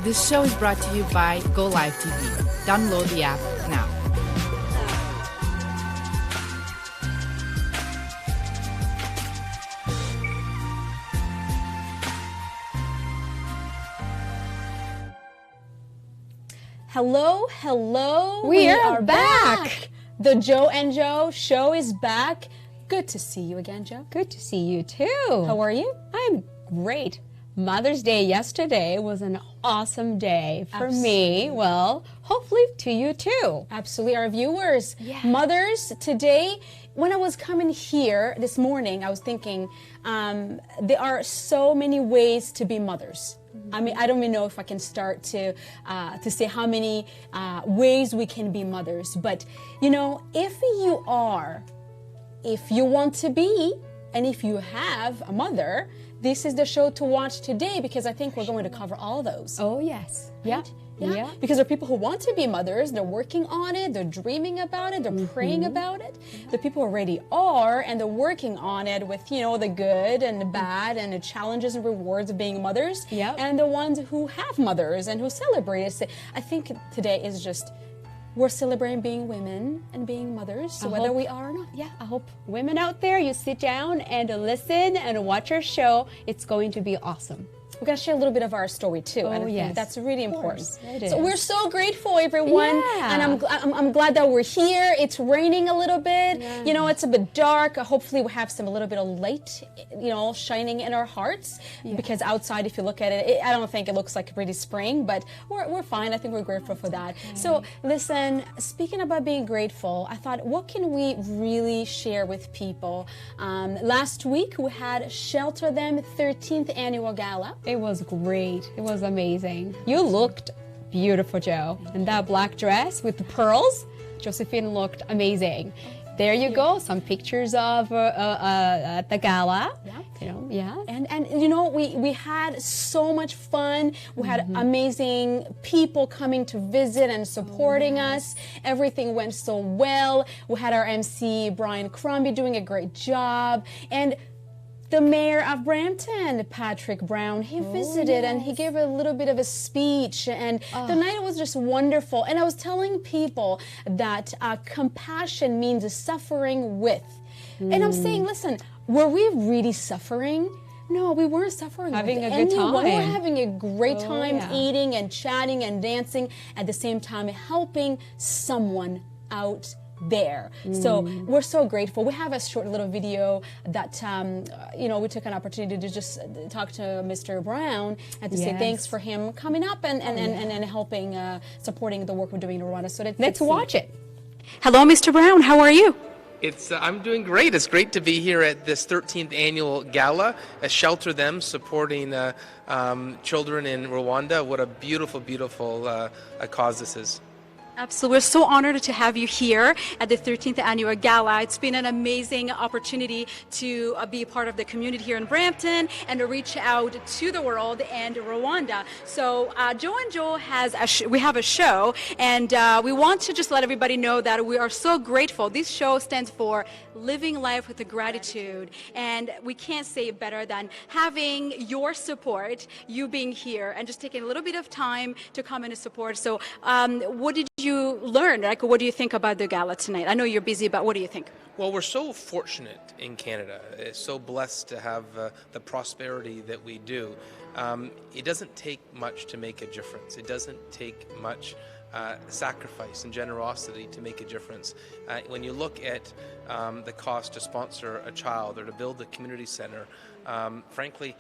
This show is brought to you by Go Live TV. Download the app now. Hello, hello. We are back. The Joe and Joe show is back. Good to see you again, Joe. Good to see you too. How are you? I'm great. Mother's Day yesterday was an awesome day for me. Well, hopefully to you too. Absolutely. Our viewers, mothers, today, when I was coming here this morning, I was thinking there are so many ways to be mothers. I mean, I don't even know if I can start to say how many ways we can be mothers. But, you know, if you want to be, and if you have a mother, this is the show to watch today, because I think we're going to cover all those. Oh, yes. Right? Yeah. Because there are people who want to be mothers, they're working on it, they're dreaming about it, they're praying about it. The people who already are, and they're working on it with, you know, the good and the bad and the challenges and rewards of being mothers. And the ones who have mothers and who celebrate it. I think today is just, we're celebrating being women and being mothers, whether we are or not. Yeah, I hope women out there, you sit down and listen and watch our show. It's going to be awesome. We're going to share a little bit of our story too, and I think that's really important. So we're so grateful, everyone, and I'm glad that we're here. It's raining a little bit. You know, it's a bit dark. Hopefully, we have a little bit of light, you know, shining in our hearts. Because outside, if you look at it, I don't think it looks like really spring, but we're fine. I think we're grateful for that. So listen, speaking about being grateful, I thought, what can we really share with people? Last week we had Shelter Them 13th Annual Gala. It was great. It was amazing. You looked beautiful, Joe. And that black dress with the pearls, Josephine looked amazing. There you go. Some pictures of at the gala. You know, And you know, we had so much fun. We had amazing people coming to visit and supporting us. Everything went so well. We had our MC Brian Crombie doing a great job, and the mayor of Brampton, Patrick Brown, he visited and he gave a little bit of a speech, and the night was just wonderful. And I was telling people that compassion means suffering with. And I'm saying, listen, were we really suffering? No, we weren't suffering. Having with a good anyone. time. We were having a great time eating and chatting and dancing, at the same time helping someone out there. So we're so grateful. We have a short little video that you know, we took an opportunity to just talk to Mr. Brown and to say thanks for him coming up and helping supporting the work we're doing in Rwanda. So let's watch it. Hello, Mr. Brown. How are you? I'm doing great. It's great to be here at this 13th annual gala, Shelter Them, supporting children in Rwanda. What a beautiful, beautiful cause this is. Absolutely. We're so honored to have you here at the 13th Annual Gala. It's been an amazing opportunity to be a part of the community here in Brampton and to reach out to the world and Rwanda. So Joe and Joe we have a show, and we want to just let everybody know that we are so grateful. This show stands for Living Life with Gratitude, and we can't say it better than having your support, you being here, and just taking a little bit of time to come in and support. So what did you learn? Like, what do you think about the gala tonight? I know you're busy, but what do you think? Well, we're so fortunate in Canada. It's so blessed to have the prosperity that we do. It doesn't take much to make a difference. It doesn't take much sacrifice and generosity to make a difference. When you look at the cost to sponsor a child or to build a community center, frankly,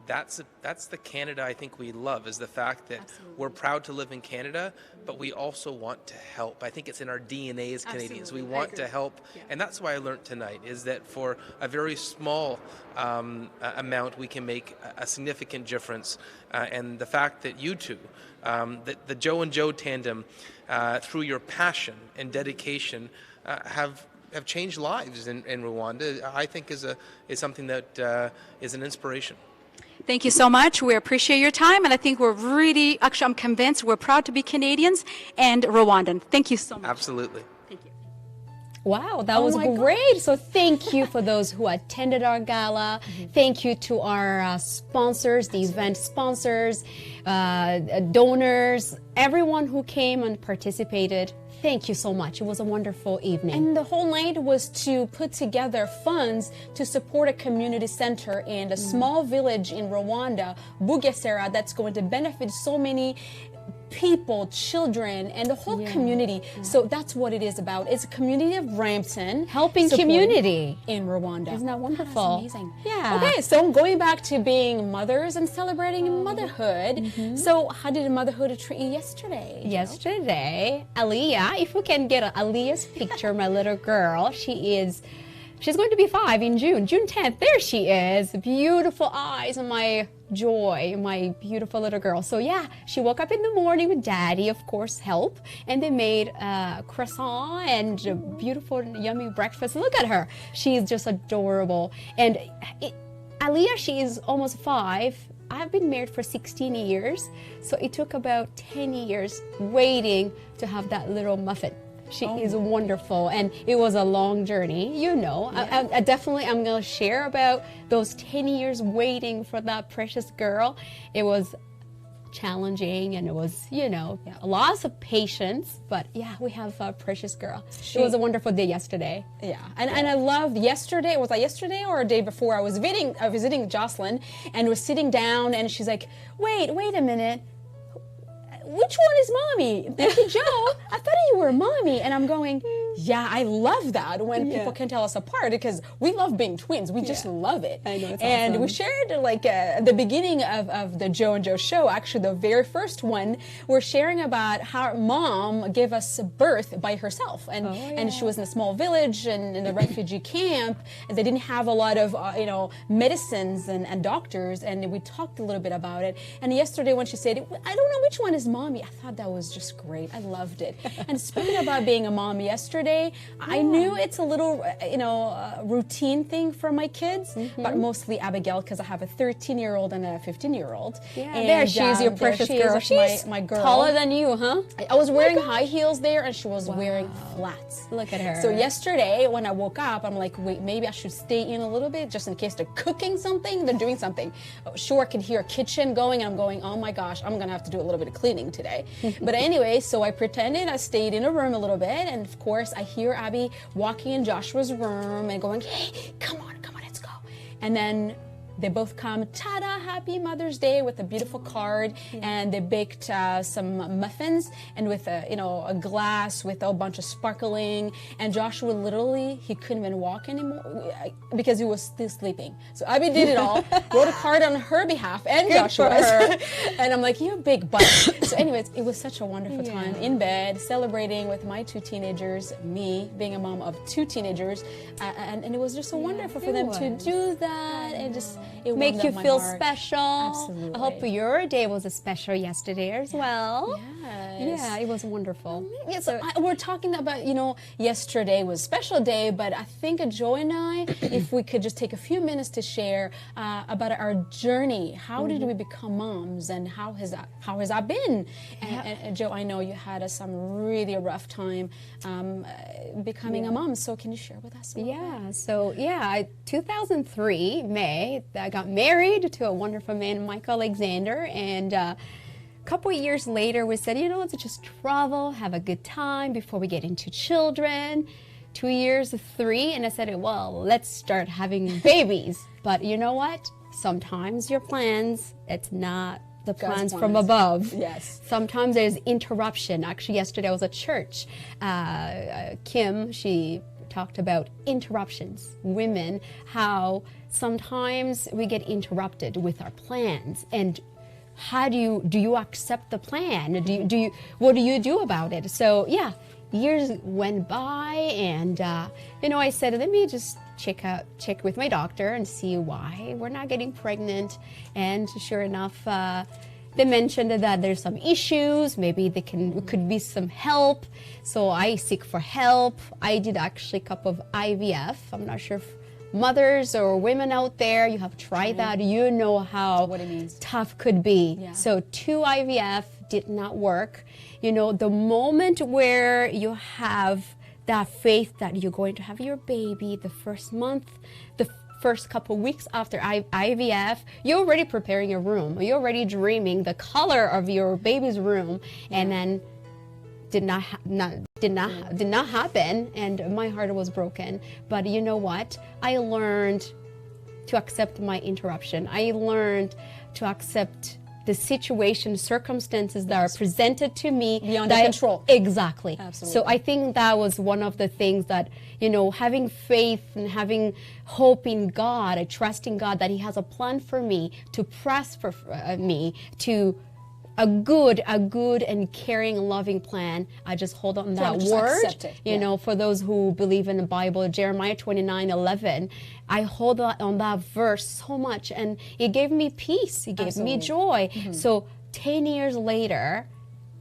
that's the Canada I think we love, is the fact that we're proud to live in Canada, but we also want to help. I think it's in our DNA as Canadians. We want to help, and that's why I learned tonight, is that for a very small amount we can make a significant difference. And the fact that you two, the Joe and Joe tandem, through your passion and dedication, have changed lives in Rwanda, I think is something that is an inspiration. Thank you so much. We appreciate your time, and I think I'm convinced we're proud to be Canadians and Rwandan. Thank you so much. Absolutely. Thank you. Wow, that was my great. So thank you for those who attended our gala. Thank you to our sponsors, the event sponsors, donors, everyone who came and participated. Thank you so much. It was a wonderful evening. And the whole night was to put together funds to support a community center in a small village in Rwanda, Bugesera, that's going to benefit so many people, children, and the whole community. So that's what it is about. It's a community of Brampton. Helping supporting community. in Rwanda. Isn't that wonderful? That's amazing. Yeah. Okay, so going back to being mothers and celebrating motherhood. So how did motherhood treat you yesterday? Yesterday, Aliyah, if we can get Aliyah's picture, my little girl, she's going to be 5 in June 10th. There she is. Beautiful eyes and my joy, my beautiful little girl. So yeah, she woke up in the morning with daddy, of course, help. And they made croissant and a beautiful, yummy breakfast. Look at her. She's just adorable. And Aliyah, she is almost 5. I've been married for 16 years. So it took about 10 years waiting to have that little muffin. She is wonderful, and it was a long journey, you know. I definitely, I'm going to share about those 10 years waiting for that precious girl. It was challenging, and it was, you know, lots of patience, but yeah, we have a precious girl. It was a wonderful day yesterday. Yeah, and I loved yesterday. Was that yesterday or a day before? I was visiting Jocelyn, and was sitting down, and she's like, wait a minute. Which one is mommy? Becky Joe, I thought you were mommy. And I'm going, yeah, I love that when people can tell us apart, because we love being twins. We just love it. I know, it's and awesome. we shared like the beginning of the Joe and Joe show, actually the very first one, we're sharing about how mom gave us birth by herself. And she was in a small village and in a refugee camp, and they didn't have a lot of medicines and doctors, and we talked a little bit about it. And yesterday when she said, I don't know which one is mommy, I thought that was just great. I loved it. And speaking about being a mom yesterday, I knew it's a little, routine thing for my kids, but mostly Abigail, because I have a 13-year-old and a 15-year-old. Yeah, and, there she is, your there precious she is, girl. that's She's my girl. taller than you, huh? I was wearing high heels there, and she was wearing flats. Look at her. So yesterday, when I woke up, I'm like, wait, maybe I should stay in a little bit, just in case they're cooking something, they're doing something. Sure, I can hear a kitchen going, and I'm going, oh my gosh, I'm gonna have to do a little bit of cleaning today. But anyway, so I pretended I stayed in a room a little bit, and of course, I hear Abby walking in Joshua's room and going, hey, come on, let's go. And then they both come, ta-da, happy Mother's Day, with a beautiful card, and they baked some muffins, and with a glass with a bunch of sparkling. And Joshua literally, he couldn't even walk anymore because he was still sleeping. So Abby did it all, wrote a card on her behalf and Joshua's. And I'm like, you big butt. So anyways, it was such a wonderful time in bed, celebrating with my 2 teenagers, me being a mom of 2 teenagers, and it was just so wonderful for them to do that, and just it make warmed you up my feel heart. special. Absolutely. I hope your day was a special yesterday as well. Yes. Yeah, it was wonderful. Yeah, so we're talking about, yesterday was a special day, but I think Joe and I, if we could just take a few minutes to share about our journey. How did we become moms, and how has that been? And Joe, I know you had some really rough time becoming a mom, so can you share with us a little bit? Yeah, so 2003, May, I got married to a wonderful man, Michael Alexander, and a couple of years later we said, let's just travel, have a good time before we get into children. 2 years, 3, and I said, well, let's start having babies. But you know what? Sometimes your plans, it's not the plans from above. Yes. Sometimes there's interruption. Actually, yesterday I was at church. Kim, she talked about interruptions. Women, how sometimes we get interrupted with our plans, and how do you accept the plan? What do you do about it? So yeah, years went by, and I said, let me just check with my doctor and see why we're not getting pregnant. And sure enough, they mentioned that there's some issues. Maybe could be some help. So I seek for help. I did actually a couple of IVF. I'm not sure if mothers or women out there, you have tried that. You know how what it means. Tough could be. Yeah. So 2 IVF did not work. The moment where you have that faith that you're going to have your baby the first month, the first couple weeks after IVF, you're already preparing your room. You're already dreaming the color of your baby's room, and then did not happen, and my heart was broken. But you know what? I learned to accept my interruption. I learned to accept the situation, circumstances that are presented to me beyond our control. Exactly. Absolutely. So I think that was one of the things that, having faith and having hope in God, trusting God that He has a plan for me, to prosper me, to a good and caring, loving plan. I just hold on that word. Accept it. For those who believe in the Bible, Jeremiah 29:11, I hold on that verse so much, and it gave me peace. It gave me joy. So 10 years later,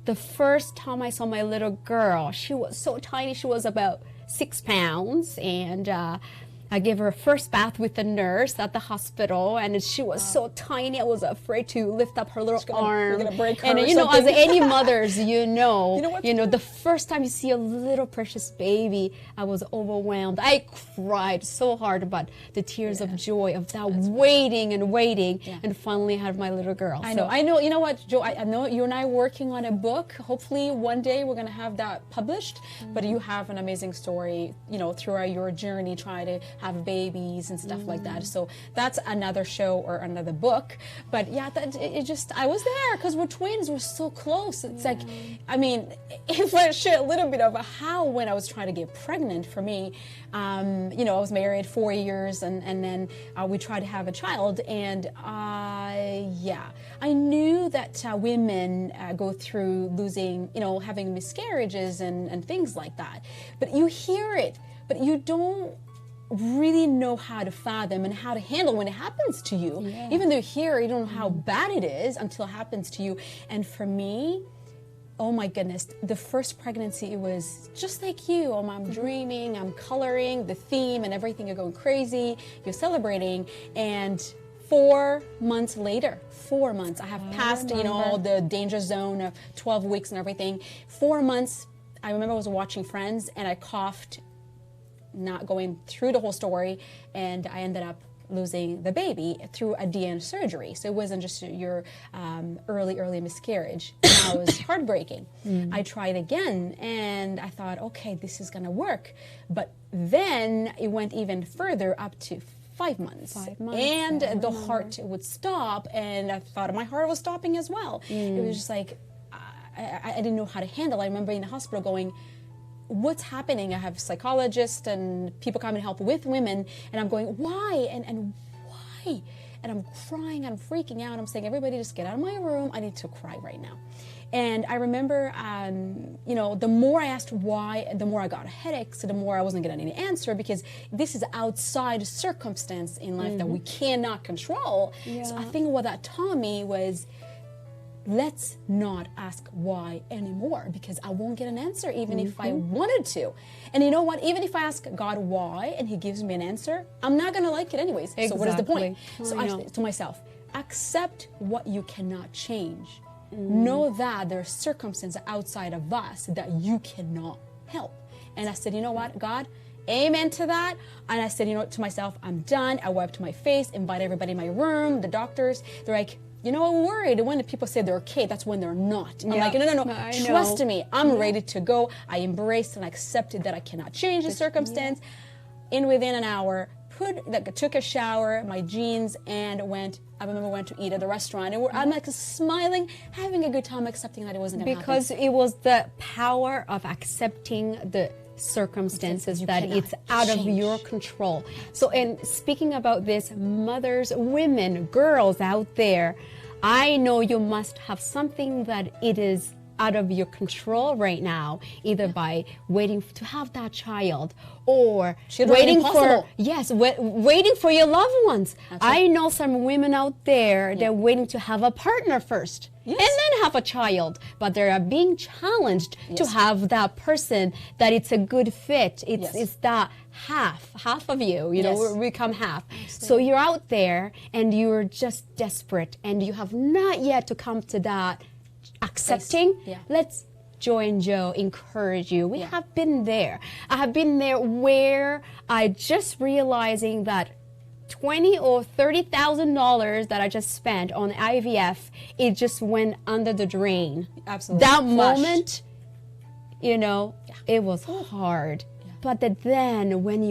the first time I saw my little girl, she was so tiny. She was about 6 pounds, and I gave her a first bath with the nurse at the hospital, and she was so tiny. I was afraid to lift up her little arm. You're gonna break her and or as any mothers, what? The first time you see a little precious baby, I was overwhelmed. I cried so hard about the tears of joy of that waiting and waiting, and finally had my little girl. I know. You know what, Joe? I know you and I are working on a book. Hopefully, one day we're gonna have that published. But you have an amazing story. Throughout your journey, trying to have babies and stuff like that. So that's another show or another book. But yeah, I was there because we're twins. We're so close. It's like, if I share a little bit of how when I was trying to get pregnant, for me, I was married 4 years, and then we tried to have a child, and I knew that women go through losing, having miscarriages and things like that. But you hear it, but you don't really know how to fathom and how to handle when it happens to you. Yeah. Even though you don't know how bad it is until it happens to you. And for me, oh my goodness, the first pregnancy, it was just like you. I'm dreaming, I'm coloring the theme and everything. You're going crazy, you're celebrating, and 4 months later, 4 months, I have passed, all the danger zone of 12 weeks and everything. 4 months, I remember I was watching Friends, and I coughed, not going through the whole story, and I ended up losing the baby through a DN surgery. So it wasn't just your early miscarriage. And it was heartbreaking. I tried again, and I thought, okay, this is gonna work. But then it went even further, up to 5 months. 5 months. And the heart would stop, and I thought my heart was stopping as well. It was just like, I didn't know how to handle it. I remember in the hospital going, what's happening? I have psychologists and people come and help with women, and I'm going, why? And why? And I'm crying, I'm freaking out. I'm saying, everybody just get out of my room. I need to cry right now. And I remember, the more I asked why, the more I got a headache, so the more I wasn't getting any answer, because this is outside circumstance in life that we cannot control. Yeah. So I think what that taught me was, let's not ask why anymore, because I won't get an answer even if I wanted to. And you know what? Even if I ask God why and He gives me an answer, I'm not going to like it anyways. Exactly. So what is the point? So I say to myself, accept what you cannot change. Know that there are circumstances outside of us that you cannot help. And I said, you know what, God? Amen to that. And I said, to myself, I'm done. I wiped my face, invite everybody in my room, the doctors. They're like, I'm worried. When the people say they're okay, that's when they're not. I'm like, no. Trust me. I'm ready to go. I embraced and accepted that I cannot change the circumstance. And within an hour, took a shower, my jeans, and went to eat at the restaurant. And I'm like smiling, having a good time, accepting that it wasn't going to happen. Because it was the power of accepting the circumstances that it's out of your control. So, and speaking about this, mothers, women, girls out there, I know you must have something that it is out of your control right now, either by waiting to have that child or waiting for your loved ones. I know some women out there, they're waiting to have a partner first. Yes. And then have a child, but they are being challenged to have that person that it's a good fit. It's that half of you, we become half. Absolutely. So you're out there and you're just desperate and you have not yet to come to that accepting. Let's Joy and Joe encourage you. We have been there. I have been there where I just realizing that $20,000 or $30,000 that I just spent on IVF, it just went under the drain. Absolutely. That Flushed. moment, you know, it was hard. But then when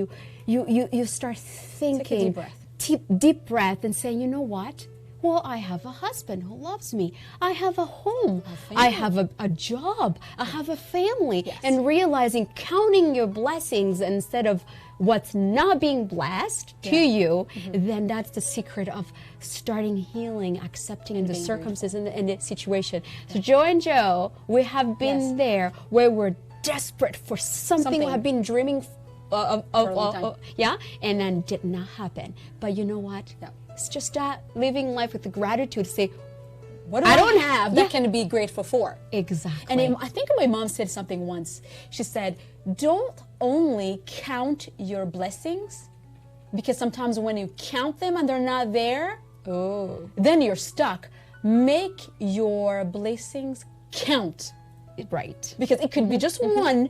you start thinking, take a deep breath. Deep breath and say, you know what? Well, I have a husband who loves me. I have a home. I have a job. I have a family. Yes. And realizing, counting your blessings instead of what's not being blessed to you, then that's the secret of starting healing, accepting the circumstances and the situation. So Joy and Joe, we have been there where we're desperate for something we have been dreaming of, and then did not happen. But you know what? It's just that living life with the gratitude to say, what do I don't have that can be grateful for? Exactly. And I think my mom said something once. She said, don't only count your blessings, because sometimes when you count them and they're not there, then you're stuck. Make your blessings count. Right. Because it could be just one,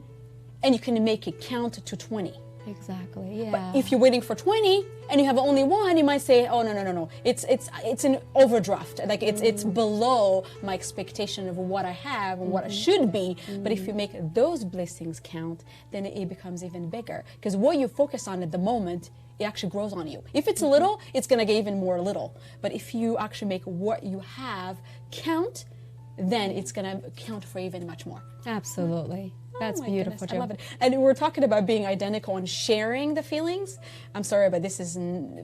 and you can make it count to 20. Exactly. Yeah. But if you're waiting for 20 and you have only one, you might say, "Oh no! It's an overdraft. Like it's below my expectation of what I have and what I should be." But if you make those blessings count, then it becomes even bigger. Because what you focus on at the moment, it actually grows on you. If it's little, it's gonna get even more little. But if you actually make what you have count, then it's gonna count for even much more. Absolutely. That's beautiful, Goodness, Joe. I love it. And we're talking about being identical and sharing the feelings. I'm sorry, but this is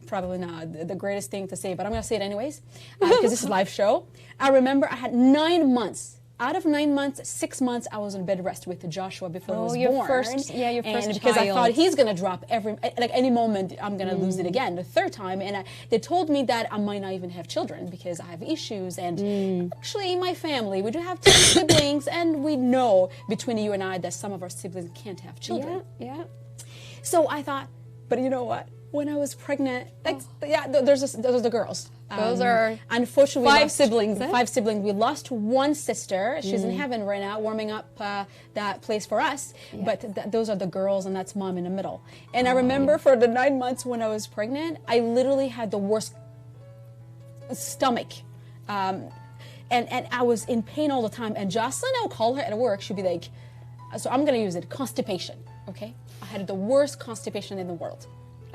probably not the greatest thing to say, but I'm going to say it anyways because this is a live show. I remember I had 9 months. Out of 9 months, 6 months, I was on bed rest with Joshua before he was your born. first and because I thought he's going to drop any moment, I'm going to lose it again, the third time. And they told me that I might not even have children because I have issues. And actually, in my family, we do have 2 siblings, and we know between you and I that some of our siblings can't have children. Yeah. So I thought, but you know what? When I was pregnant, those are the girls. Those are unfortunately 5 siblings. 5 siblings. We lost one sister. She's in heaven right now, warming up that place for us. But those are the girls, and that's mom in the middle. And I remember for the 9 months when I was pregnant, I literally had the worst stomach. And I was in pain all the time. And Jocelyn, I'll call her at work. She'd be like, so I'm going to use it, constipation, okay? I had the worst constipation in the world.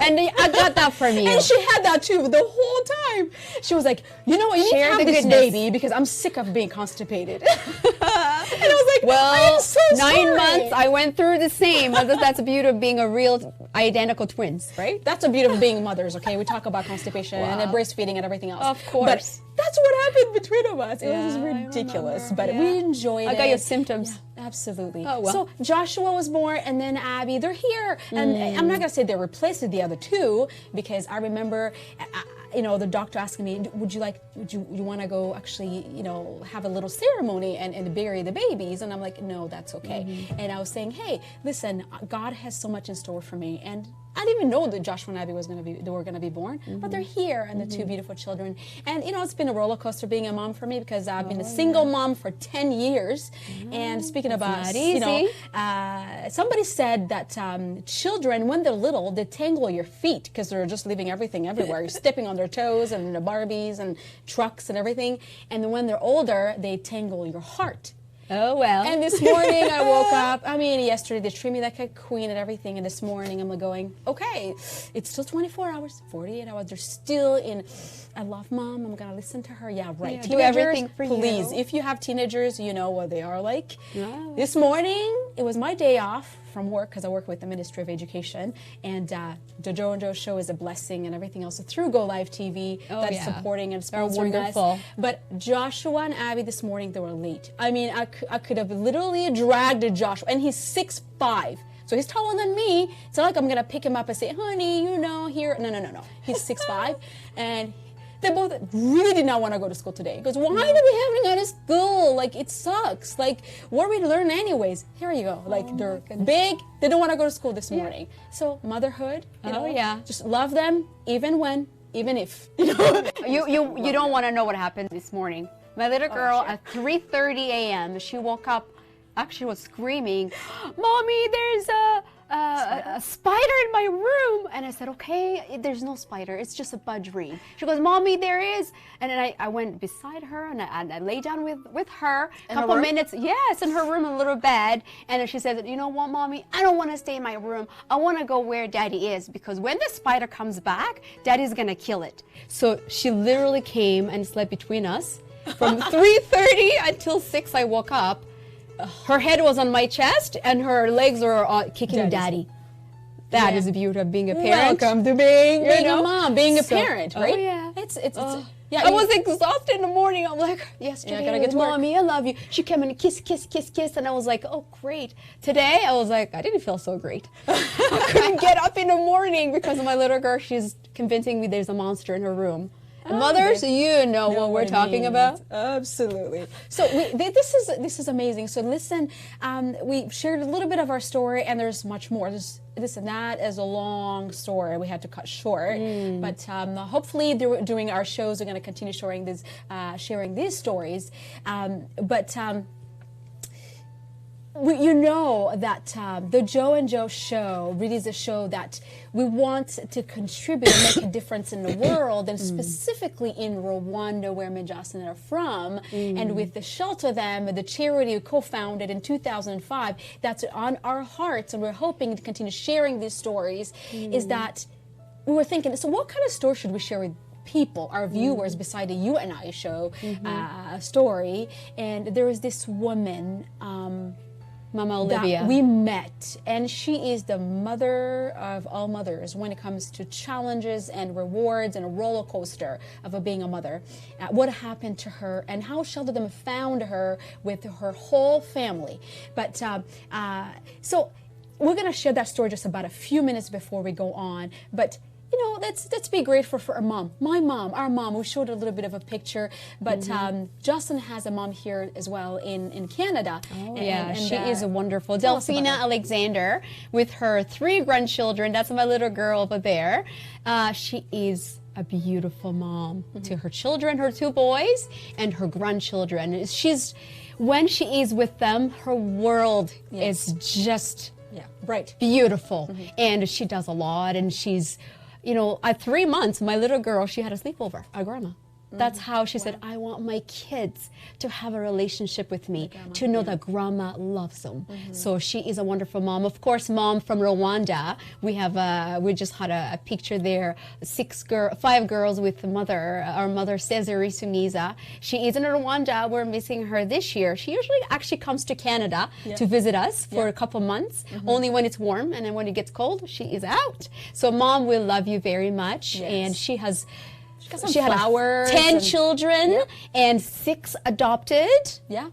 And I got that from you. And she had that too the whole time. She was like, you know what, you need to have this baby because I'm sick of being constipated. And I was like, well, I am so 9 sorry. months, I went through the same. That's the beauty of being a real identical twins, right? That's the beauty of being mothers, okay? We talk about constipation and breastfeeding and everything else. Of course. But that's what happened between of us. It was ridiculous, but we enjoyed it. I got your symptoms. Yeah, absolutely. Oh, well. So Joshua was born, and then Abby, they're here. And I'm not going to say they replaced the other 2 because I remember, the doctor asking me, would you want to go actually, have a little ceremony and bury the babies? And I'm like, no, that's okay. And I was saying, hey, listen, God has so much in store for me. And I didn't even know that Joshua and Abby were going to be born, but they're here, and the 2 beautiful children. And it's been a roller coaster being a mom for me because I've been a single mom for 10 years. And speaking about, somebody said that children, when they're little, they tangle your feet because they're just leaving everything everywhere. You're stepping on their toes and the Barbies and trucks and everything. And then when they're older, they tangle your heart. Oh, well. And this morning I woke up, yesterday they treated me like a queen and everything, and this morning I'm going, okay, it's still 24 hours, 48 hours, they're still in, I love mom, I'm going to listen to her, yeah, right. Yeah, do everything for please, you. If you have teenagers, you know what they are like. Yeah. This morning, it was my day off from work because I work with the Ministry of Education, and the Joe and Joe show is a blessing and everything else through Go Live TV that's supporting and sponsoring us. But Joshua and Abby this morning, they were late. I could have literally dragged Joshua, and he's 6'5". So he's taller than me. It's not like I'm gonna pick him up and say, honey, here. No. He's 6'5", and they both really did not want to go to school today. He goes, why do we have to go to school? Like, it sucks. Like, what are we to learn anyways? Here you go. Like, they're big. They don't want to go to school this morning. So, motherhood, just love them, even if. You don't want to know what happened this morning. My little girl at 3:30 a.m., she woke up actually was screaming, "Mommy, there's a spider in my room." And I said, "Okay, there's no spider. It's just a bad dream." She goes, "Mommy, there is." And then I went beside her and I lay down with her. A couple minutes, yes, in her room, a little bed. And then she said, "You know what, Mommy? I don't want to stay in my room. I want to go where Daddy is, because when the spider comes back, Daddy's going to kill it." So she literally came and slept between us. From 3:30 until 6, I woke up. Her head was on my chest and her legs were kicking Daddy. That is the beauty of being a parent. Welcome to being a mom, being a parent, right? Oh, yeah. Yeah, I was exhausted in the morning. I'm like, yesterday, gotta get to work. "Mommy, I love you." She came and kiss, and I was like, "Oh, great." Today, I was like, I didn't feel so great. I couldn't get up in the morning because of my little girl. She's convincing me there's a monster in her room. Mothers, you know what we're talking about. Absolutely. So this is amazing. So listen, we shared a little bit of our story, and there's much more. This and that is a long story. We had to cut short, but hopefully during our shows, we're going to continue sharing these stories. You know that the Joe and Joe show really is a show that we want to contribute and make a difference in the world, and specifically in Rwanda, where me and Jocelyn are from, and with the Shelter Them, the charity we co-founded in 2005, that's on our hearts, and we're hoping to continue sharing these stories, is that we were thinking, so what kind of story should we share with people, our viewers, beside the You and I show story? And there is this woman, Mama Olivia, that we met, and she is the mother of all mothers when it comes to challenges and rewards and a roller coaster of being a mother. What happened to her and how Shelter Them found her with her whole family. But so we're going to share that story just about a few minutes before we go on. But you know, let's be grateful for our mom. My mom, our mom. We showed a little bit of a picture, but Jocelyn has a mom here as well in Canada. Oh, and she is a wonderful. Delphina Alexander with her 3 grandchildren. That's my little girl over there. She is a beautiful mom to her children, her 2 boys, and her grandchildren. When she is with them, her world is just beautiful. And she does a lot, and she's, you know, at 3 months, my little girl, she had a sleepover at grandma. That's how she said, "I want my kids to have a relationship with me, to know that grandma loves them." So she is a wonderful mom. Of course, mom from Rwanda. We just had a picture there. 5 girls with our mother, Cesare Sungiza. She is in Rwanda. We're missing her this year. She usually actually comes to Canada to visit us for a couple months, only when it's warm, and then when it gets cold, she is out. So mom, we love you very much. And she has flowers, 10 children and 6 adopted. Yeah.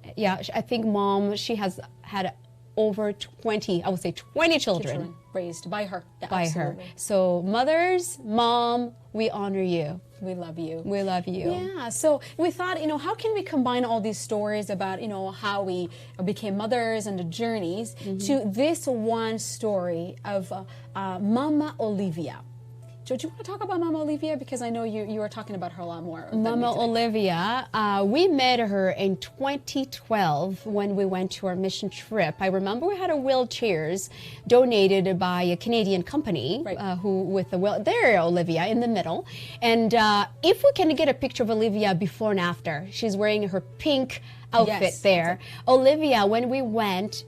I think mom, she has had over 20, I would say 20 children raised by her. Yeah, by absolutely. her. So mothers, mom, we honor you. We love you. We love you. Yeah, so we thought, you know, how can we combine all these stories about, you know, how we became mothers and the journeys to this one story of Mama Olivia. Joe, do you want to talk about Mama Olivia? Because I know you are talking about her a lot more. Mama Olivia, we met her in 2012 when we went to our mission trip. I remember we had wheelchairs donated by a Canadian company there, Olivia, in the middle. And if we can get a picture of Olivia before and after, she's wearing her pink outfit there. Olivia, when we went,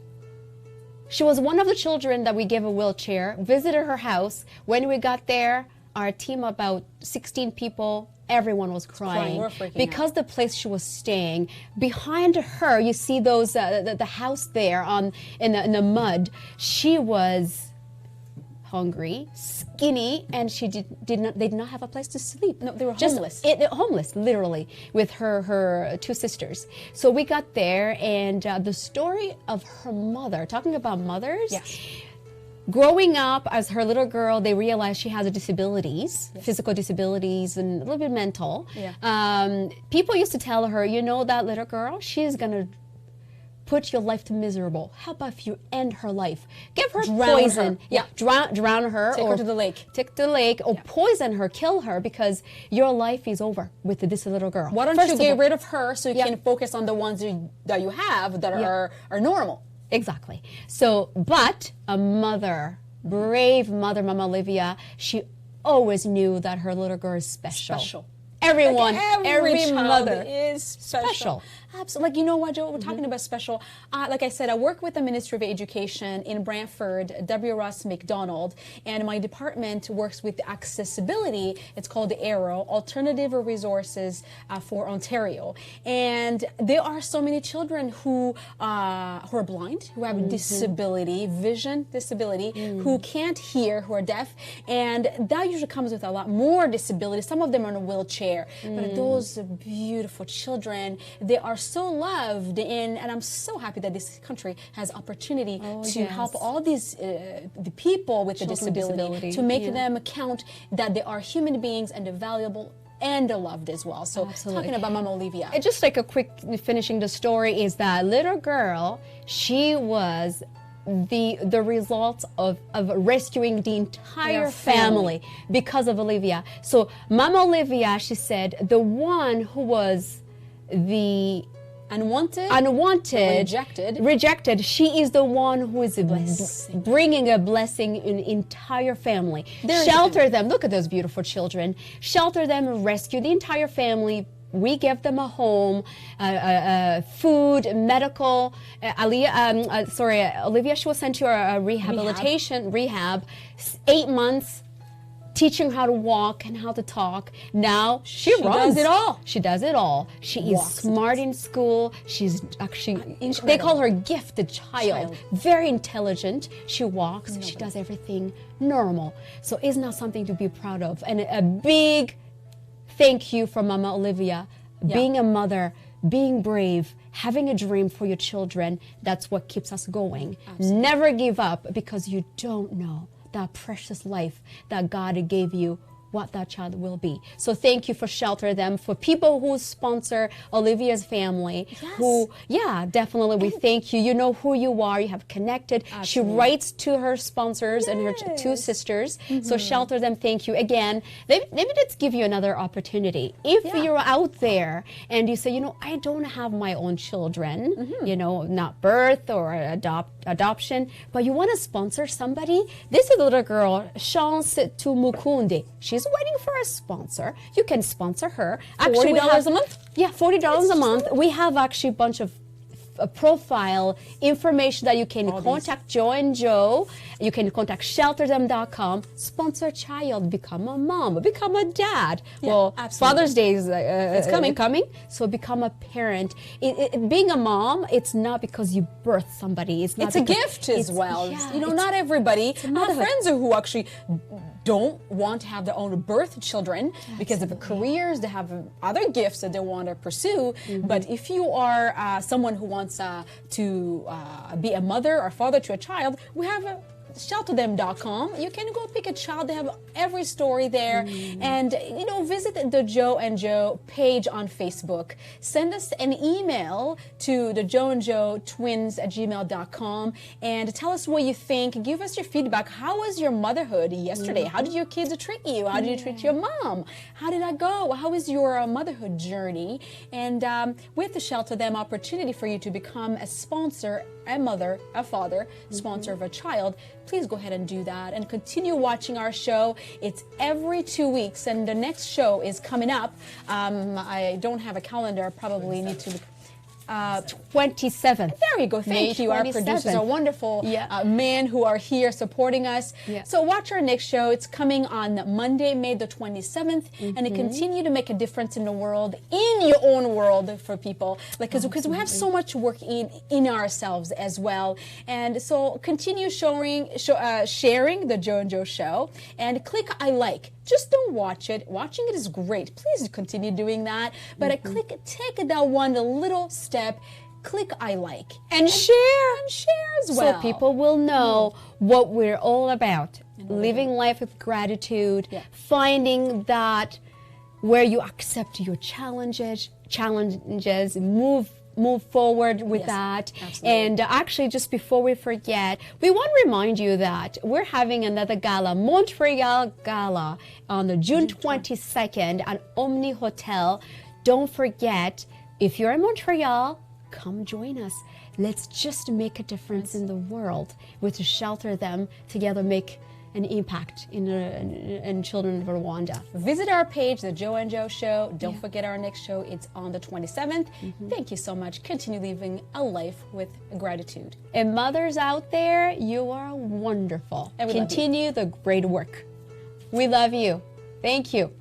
she was one of the children that we gave a wheelchair, visited her house. When we got there, our team, about 16 people, everyone was crying because the place she was staying. Behind her, you see those the house there in the mud. She was hungry, skinny, and they did not have a place to sleep. No, they were homeless. Homeless, literally, with her 2 sisters. So we got there, and the story of her mother, talking about mothers, growing up as her little girl, they realized she has disabilities, physical disabilities, and a little bit mental. People used to tell her, you know, that little girl, she's going to put your life to miserable. How about if you end her life? Give her Drown poison. her. Yeah. Drown her. Take her to the lake. Take to the lake, or poison her, kill her, because your life is over with this little girl. Why don't First you of get all- rid of her so you Yeah. can focus on the ones that you have that are normal? Exactly. So, but a mother, brave mother, Mama Olivia, she always knew that her little girl is special. Everyone, Like every child mother is special. Special. Absolutely. Like, you know what, Joe? We're talking about special. Like I said, I work with the Ministry of Education in Brantford, W. Ross McDonald, and my department works with accessibility. It's called the ARROW, Alternative Resources for Ontario. And there are so many children who are blind, who have disability, vision disability, who can't hear, who are deaf, and that usually comes with a lot more disability. Some of them are in a wheelchair, but those beautiful children, they are so loved, and I'm so happy that this country has opportunity to help all these the people with the Children with disability, disability, to make yeah. them count that they are human beings and they're valuable and they're loved as well. So Absolutely. talking about Mama Olivia. Just like a quick finishing the story is that little girl, she was the result of rescuing the entire Their family. family because of Olivia. So Mama Olivia, she said, the one who was the unwanted, rejected, she is the one who is bringing a blessing in entire family. Shelter them. Look at those beautiful children. Shelter them, rescue the entire family. We give them a home, food, medical. Olivia, she was sent to a rehab, 8 months, teaching how to walk and how to talk. Now she runs. does it all. She does it all. She is smart in school. She's actually, they call her gifted child. Very intelligent. She walks. She does everything normal. So it's not something to be proud of. And a big thank you for Mama Olivia, being a mother, being brave, having a dream for your children. That's what keeps us going. Absolutely. Never give up, because you don't know that precious life that God gave you, what that child will be. So thank you for Shelter Them, for people who sponsor Olivia's family, who, definitely we thank you. You know who you are, you have connected. Absolutely. She writes to her sponsors and her two sisters. So Shelter Them, thank you. Again, maybe let's give you another opportunity. If you're out there and you say, you know, I don't have my own children, you know, not birth or adoption, but you want to sponsor somebody, this is a little girl, Chance to Mukunde. She's waiting for a sponsor. You can sponsor her. Actually, $40 a month? Yeah, $40 a month. We have actually a bunch of profile information that you can contact Joe and Joe. You can contact shelterthem.com. Sponsor a child, become a mom, become a dad. Yeah, well, absolutely. Father's Day is it's coming. So become a parent. Being a mom, it's not because you birthed somebody. It's a gift as well. You know, not everybody. I have friends who actually don't want to have their own birth children because of careers. They have other gifts that they want to pursue. But if you are someone who wants to be a mother or father to a child, we have shelterthem.com. You can go pick a child. They have every story there. And, you know, visit the Joe and Joe page on Facebook. Send us an email to the Joe and Joe twins@gmail.com and tell us what you think. Give us your feedback. How was your motherhood yesterday? How did your kids treat you? How did you treat your mom? How did that go? How is your motherhood journey? And with the Shelter Them opportunity for you to become a sponsor, a mother, a father, sponsor of a child, please go ahead and do that and continue watching our show. It's every 2 weeks, and the next show is coming up. I don't have a calendar. I probably need to 27th. There you go. Thank you. Our producers are wonderful men who are here supporting us. So watch our next show. It's coming on Monday, May the 27th, and it continue to make a difference in the world, in your own world for people, like because we have so much work in ourselves as well. And so continue sharing the Joe and Joe show, and click I like. Just don't watch it. Watching it is great. Please continue doing that. But take that one little step. Click I like. And share as well. So people will know what we're all about. Living life with gratitude. Finding that where you accept your challenges, move move forward with Yes, that. absolutely. And actually, just before we forget, we want to remind you that we're having another gala, Montreal Gala, on the June 22nd at Omni Hotel. Don't forget, if you're in Montreal, come join us. Let's just make a difference in the world. With to shelter them together, make an impact in children of Rwanda. Visit our page, The Joe and Joe Show. Don't forget our next show. It's on the 27th. Thank you so much. Continue living a life with gratitude. And mothers out there, you are wonderful. And we love you. Continue the great work. We love you. Thank you.